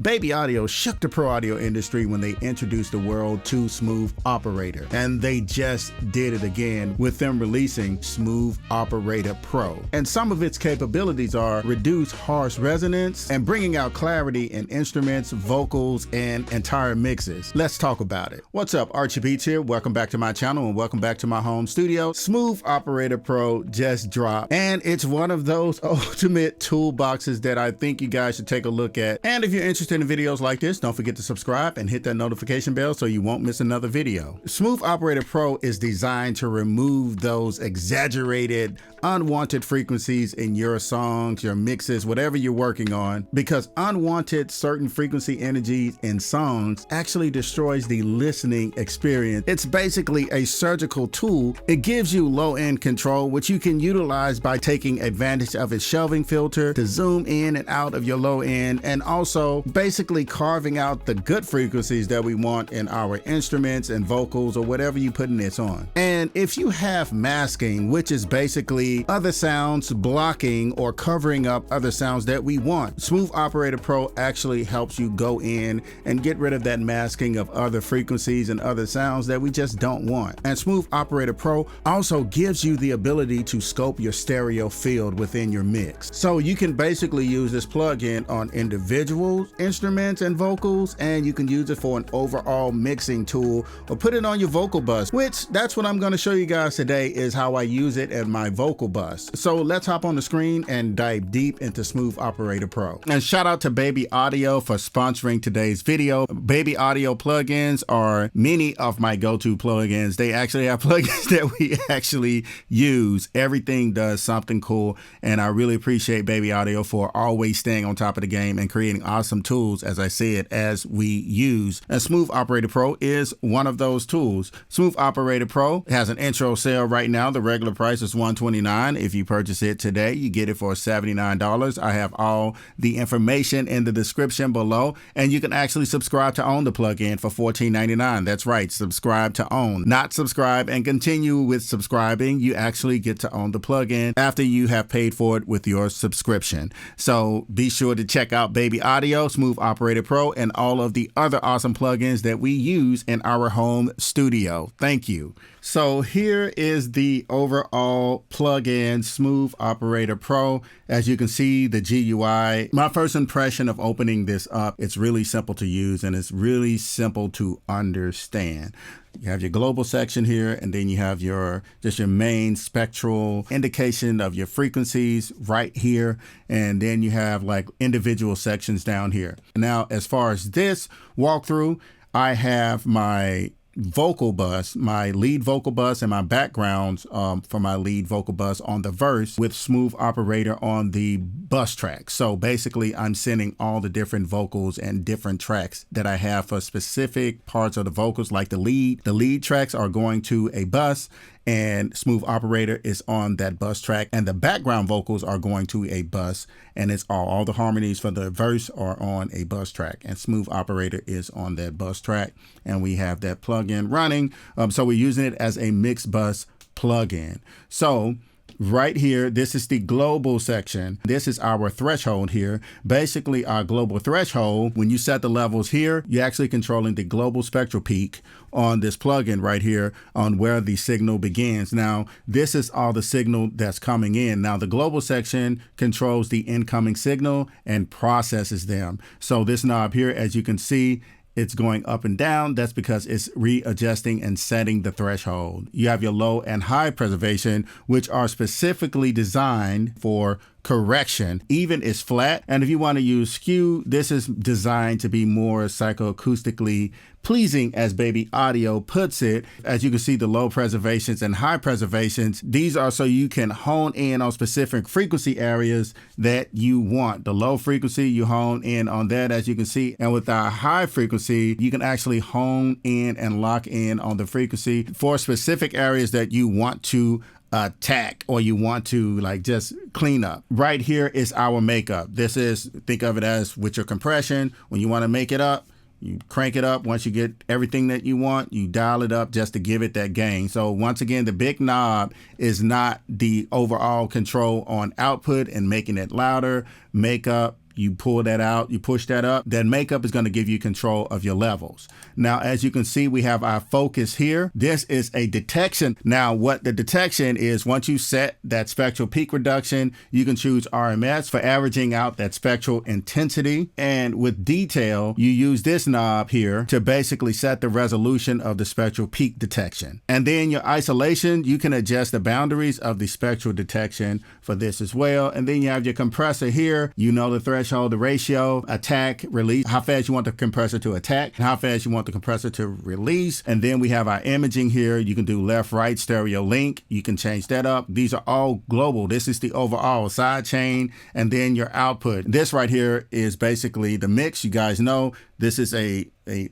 Baby Audio shook the pro audio industry when they introduced the world to Smooth Operator, and they just did it again with them releasing Smooth Operator Pro. And some of its capabilities are reduce harsh resonance and bringing out clarity in instruments, vocals, and entire mixes. Let's talk about it. What's up, Archie Beats here. Welcome back to my channel and welcome back to my home studio. Smooth Operator Pro just dropped, and it's one of those ultimate toolboxes that I think you guys should take a look at. And if you're interested in videos like this, don't forget to subscribe and hit that notification bell so you won't miss another video. Smooth Operator Pro is designed to remove those exaggerated, unwanted frequencies in your songs, your mixes, whatever you're working on, because unwanted certain frequency energies in songs actually destroys the listening experience. It's basically a surgical tool. It gives you low-end control, which you can utilize by taking advantage of its shelving filter to zoom in and out of your low end, and also basically carving out the good frequencies that we want in our instruments and vocals or whatever you putting this on. And if you have masking, which is basically other sounds blocking or covering up other sounds that we want, Smooth Operator Pro actually helps you go in and get rid of that masking of other frequencies and other sounds that we just don't want. And Smooth Operator Pro also gives you the ability to scope your stereo field within your mix. So you can basically use this plugin on individual instruments and vocals, and you can use it for an overall mixing tool or put it on your vocal bus, which that's what I'm going to show you guys today, is how I use it in my vocal bus. So let's hop on the screen and dive deep into Smooth Operator Pro. And shout out to Baby Audio for sponsoring today's video. Baby Audio plugins are many of my go-to plugins. They actually have plugins that we actually use. Everything does something cool, and I really appreciate Baby Audio for always staying on top of the game and creating awesome tools, as I said, as we use. And Smooth Operator Pro is one of those tools. Smooth Operator Pro has an intro sale right now. The regular price is $129. If you purchase it today, you get it for $79. I have all the information in the description below, and you can actually subscribe to own the plugin for $14.99. That's right, subscribe to own, not subscribe and continue with subscribing. You actually get to own the plugin after you have paid for it with your subscription. So be sure to check out Baby Audio, Smooth Operator Pro, and all of the other awesome plugins that we use in our home studio. Thank you. So here is the overall plugin, Smooth Operator Pro. As you can see, the GUI, my first impression of opening this up, it's really simple to use and it's really simple to understand. You have your global section here, and then you have your main spectral indication of your frequencies right here. And then you have like individual sections down here. Now, as far as this walkthrough, I have my vocal bus, my lead vocal bus, and my backgrounds for my lead vocal bus on the verse with Smooth Operator on the bus track. So basically I'm sending all the different vocals and different tracks that I have for specific parts of the vocals, like the lead. The lead tracks are going to a bus, and Smooth Operator is on that bus track, and the background vocals are going to a bus, and it's all the harmonies for the verse are on a bus track, and Smooth Operator is on that bus track, and we have that plugin running. So we're using it as a mix bus plugin. So right here, this is the global section. This is our threshold here. Basically, our global threshold, when you set the levels here, you're actually controlling the global spectral peak on this plugin right here on where the signal begins. Now, this is all the signal that's coming in. Now, the global section controls the incoming signal and processes them. So this knob here, as you can see, it's going up and down. That's because it's readjusting and setting the threshold. You have your low and high preservation, which are specifically designed for correction. Even is flat. And if you want to use skew, this is designed to be more psychoacoustically pleasing, as Baby Audio puts it. As you can see, the low preservations and high preservations, these are so you can hone in on specific frequency areas that you want. The low frequency, you hone in on that, as you can see. And with our high frequency, you can actually hone in and lock in on the frequency for specific areas that you want to attack or you want to like just clean up. Right here is our makeup. This is, think of it as with your compression. When you want to make it up, you crank it up. Once you get everything that you want, you dial it up just to give it that gain. So once again, the big knob is not the overall control on output and making it louder. Makeup you pull that out, you push that up, then makeup is going to give you control of your levels. Now, as you can see, we have our focus here. This is a detection. Now, what the detection is, once you set that spectral peak reduction, you can choose RMS for averaging out that spectral intensity. And with detail, you use this knob here to basically set the resolution of the spectral peak detection. And then your isolation, you can adjust the boundaries of the spectral detection for this as well. And then you have your compressor here. You know the threshold, the ratio, attack, release, how fast you want the compressor to attack, and how fast you want the compressor to release. And then we have our imaging here. You can do left, right, stereo link. You can change that up. These are all global. This is the overall side chain, and then your output. This right here is basically the mix. You guys know this is a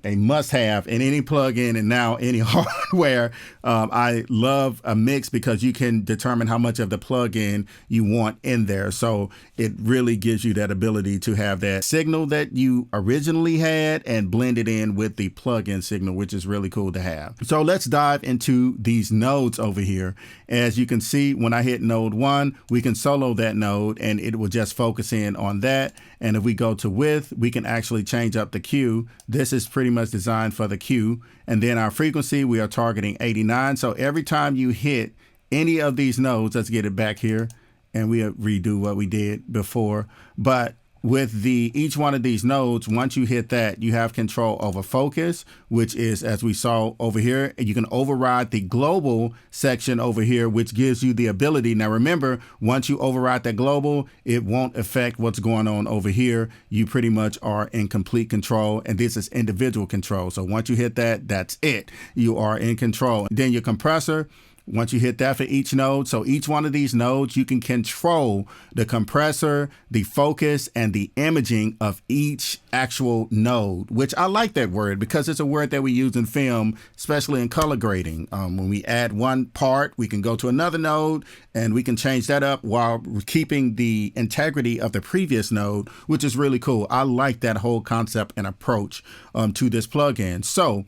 must-have in any plugin and now any hardware. I love a mix because you can determine how much of the plugin you want in there. So it really gives you that ability to have that signal that you originally had and blend it in with the plugin signal, which is really cool to have. So let's dive into these nodes over here. As you can see, when I hit node 1, we can solo that node and it will just focus in on that. And if we go to width, we can actually change up the Q. This is pretty much designed for the Q. And then our frequency, we are targeting 89. So every time you hit any of these nodes, let's get it back here and we redo what we did before. But with each one of these nodes, once you hit that, you have control over focus, which is, as we saw over here, you can override the global section over here, which gives you the ability. Now, remember, once you override that global, it won't affect what's going on over here. You pretty much are in complete control, and this is individual control. So once you hit that, that's it. You are in control. Then your compressor, once you hit that for each node, so each one of these nodes, you can control the compressor, the focus, and the imaging of each actual node, which I like that word because it's a word that we use in film, especially in color grading. When we add one part, we can go to another node and we can change that up while keeping the integrity of the previous node, which is really cool. I like that whole concept and approach to this plugin. So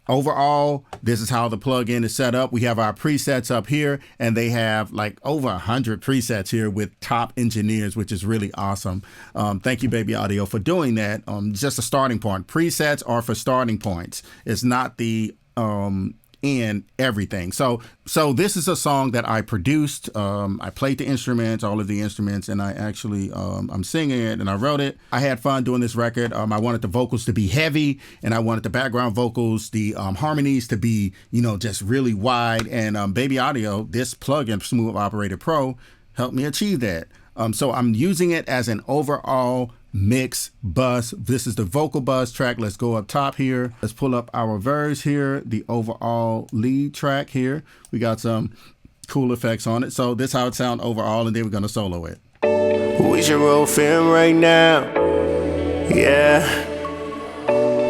overall, this is how the plugin is set up. We have our presets up here, and they have like over 100 presets here with top engineers, which is really awesome. Thank you, Baby Audio, for doing that. Just a starting point. Presets are for starting points. It's not the in everything. So this is a song that I produced. I played the instruments, all of the instruments, and I actually I'm singing it and I wrote it. I had fun doing this record. I wanted the vocals to be heavy, and I wanted the background vocals, the harmonies to be, you know, just really wide. And Baby Audio, this plugin, Smooth Operator Pro, helped me achieve that. So I'm using it as an overall mix bus. This is the vocal bus track. Let's go up top here. Let's pull up our verse here, the overall lead track here. We got some cool effects on it. So this is how it sounds overall, and then we're going to solo it. We should roll film right now, yeah,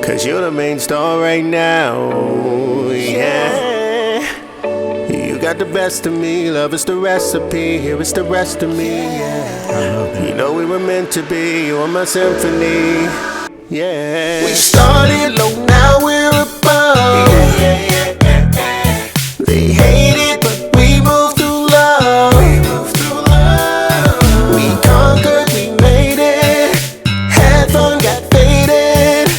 cause you're the main star right now, yeah. You got the best of me, love is the recipe, here is the rest of me, yeah. I love that. You know we were meant to be, you are my symphony, yeah. We started low, now we're above, They hate it, but we move through love, We conquered, we made it, had fun, got faded.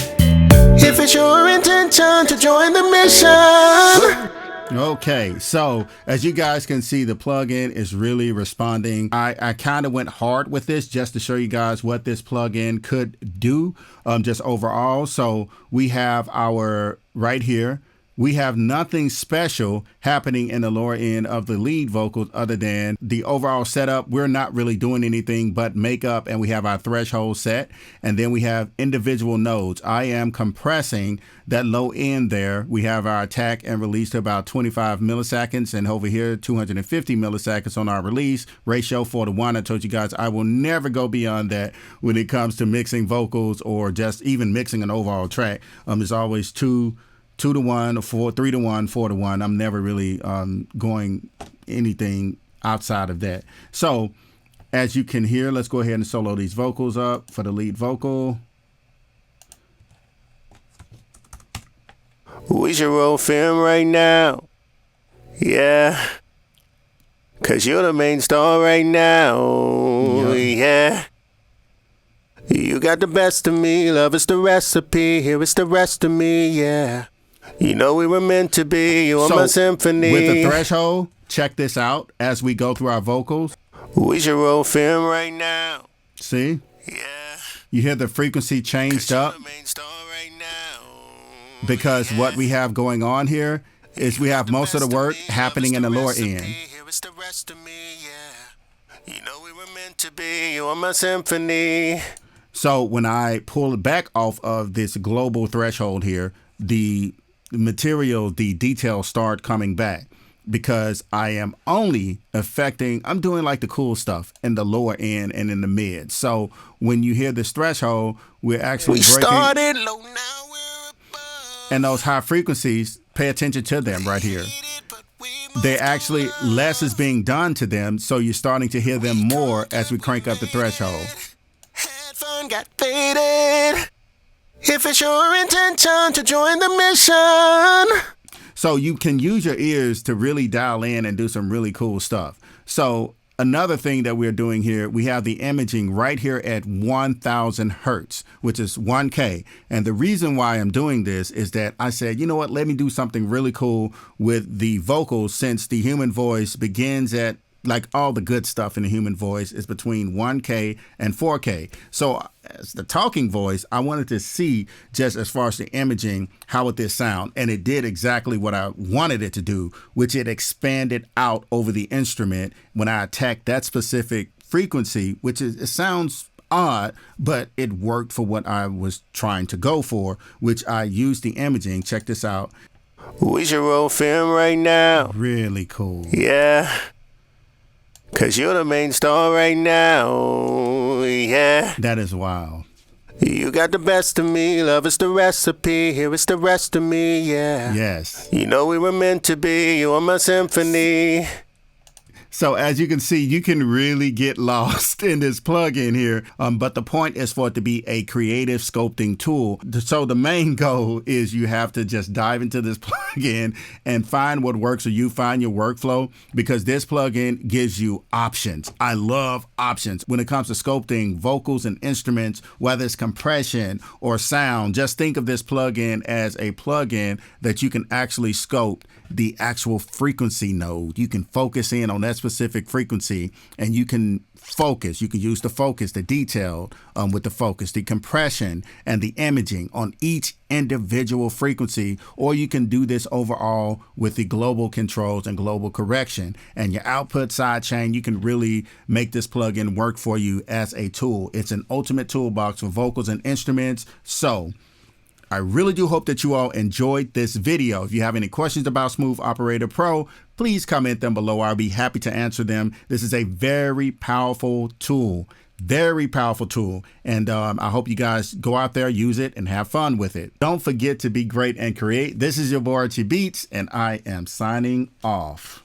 If it's your intention to join the mission. Okay, so as you guys can see, the plugin is really responding. I kind of went hard with this just to show you guys what this plugin could do just overall. So we have our right here. We have nothing special happening in the lower end of the lead vocals other than the overall setup. We're not really doing anything but makeup, and we have our threshold set, and then we have individual nodes. I am compressing that low end there. We have our attack and release to about 25 milliseconds, and over here 250 milliseconds on our release. Ratio 4:1. I told you guys I will never go beyond that when it comes to mixing vocals or just even mixing an overall track. It's always 2:1 or 3:1, 4:1. I'm never really going anything outside of that. So as you can hear, let's go ahead and solo these vocals up for the lead vocal. We should roll film right now, yeah, cause you're the main star right now, yeah. You got the best of me, love is the recipe, here is the rest of me, yeah. You know we were meant to be, you are my symphony. With the threshold, check this out as we go through our vocals. We should roll film right now. See? Yeah. You hear the frequency changed up? Because what we have going on here is we have most of the work happening in the lower end. Here is the rest of me, yeah. You know we were meant to be, you are my symphony. So when I pull it back off of this global threshold here, the material, the details start coming back because I am only affecting, I'm doing like the cool stuff in the lower end and in the mid. So when you hear this threshold, we're actually breaking. Started low, now we're above. And those high frequencies, pay attention to them right here. They're actually, less is being done to them, so you're starting to hear them more as we crank up the threshold. Had fun, got faded. If it's your intention to join the mission. So you can use your ears to really dial in and do some really cool stuff. So another thing that we're doing here, we have the imaging right here at 1000 hertz, which is 1K. And the reason why I'm doing this is that I said, you know what, let me do something really cool with the vocals, since the human voice begins at, like all the good stuff in the human voice is between 1K and 4K. So as the talking voice, I wanted to see, just as far as the imaging, how would this sound? And it did exactly what I wanted it to do, which it expanded out over the instrument when I attacked that specific frequency, which is, it sounds odd, but it worked for what I was trying to go for, which I used the imaging. Check this out. We should roll film right now. Really cool. Yeah. 'Cause you're the main star right now, yeah. That is wild. You got the best of me, love is the recipe, here is the rest of me, yeah. Yes. You know we were meant to be, you are my symphony. So as you can see, you can really get lost in this plugin here. But the point is for it to be a creative sculpting tool. So the main goal is you have to just dive into this plugin and find what works, or you find your workflow, because this plugin gives you options. I love options when it comes to sculpting vocals and instruments, whether it's compression or sound. Just think of this plugin as a plugin that you can actually sculpt the actual frequency node. You can focus in on that specific frequency, and you can focus. You can use the focus, the detail with the focus, the compression, and the imaging on each individual frequency, or you can do this overall with the global controls and global correction. And your output side chain, you can really make this plugin work for you as a tool. It's an ultimate toolbox for vocals and instruments. So I really do hope that you all enjoyed this video. If you have any questions about Smooth Operator Pro, please comment them below. I'll be happy to answer them. This is a very powerful tool, and I hope you guys go out there, use it, and have fun with it. Don't forget to be great and create. This is your boy Archie Beats, and I am signing off.